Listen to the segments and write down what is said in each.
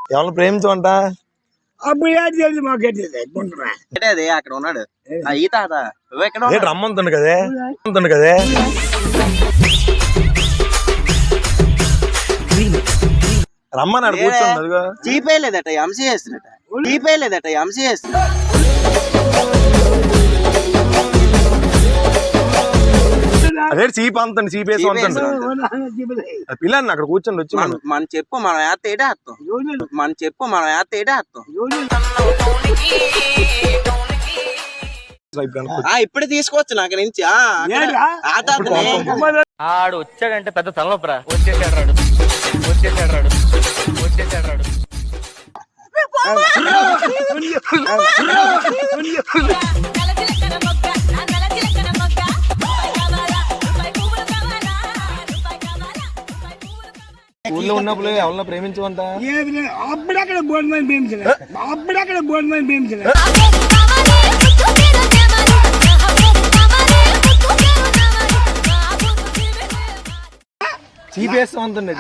ఎవరిని ప్రేమించమంట అప్పుడు మాకేది అక్కడ ఉన్నాడు ఈ తాత రమ్మంటుండు కదే కదే రమ్మన్నాడు కూర్చోండి. చీపేయలేదట ఎంసీ చేస్తున్నట చీపేయలేదట ఎంసీ చేస్తున్నా అదే చీప్ అంతండి చీపేసి పిల్లని అక్కడ కూర్చొని వచ్చి మనం చెప్పు మనం ఏటే వస్తాం మనం చెప్పు మనం ఏటే వస్తాం ఇప్పుడే తీసుకోవచ్చు నాకు నుంచి ఆడు వచ్చాడంటే పెద్ద తలనొప్పరా. వచ్చేసాడు రాడు ఊళ్ళో ఉన్నప్పుడు ఎవరిని ప్రేమించమంట అప్పుడక్కడ బోర్డు ప్రేమించలే చీపేస్తాం అంటుండే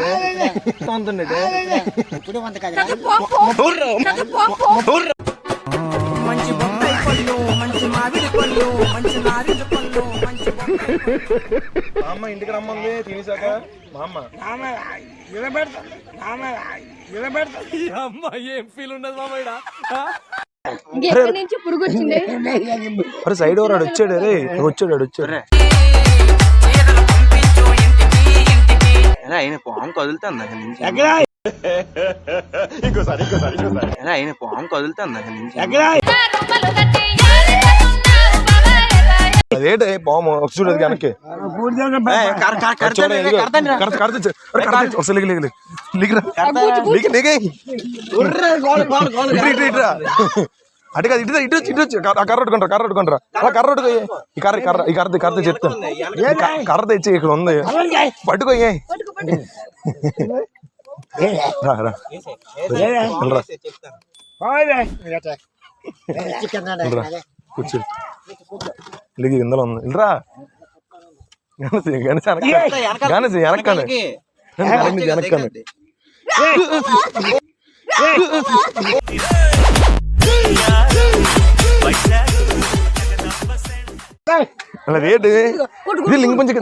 మంచి బొప్పాయి పళ్ళు మంచి మామిడి పళ్ళు మంచి నారింజ పళ్ళు మంచి మా అమ్మ ఇంటికి రమ్మంది తినేసాక మా అమ్మ ఏం ఫీల్ ఉండదు మామయ్య. పురుగు వచ్చింది. అరే సైడ్ ఎవరు వచ్చాడు రే వచ్చాడు ఆయన పాము కదులుతుంది అక్కడి నుంచి ఆయన పాము కదులుతుంది అక్కడి నుంచి అదేంటే పాము చూడదు వెనక్కి అటు కాదు ఇటు కర్ర పట్టుకుంటారా ఈ కర్ర చెప్తాను కర్ర తెచ్చి ఇక్కడ ఉంది పట్టుకోయే కూర్చో ఇందులో ఉంది ఇల్రా వెనక్కండి అలా రేటు ఇది లింక్ పంచి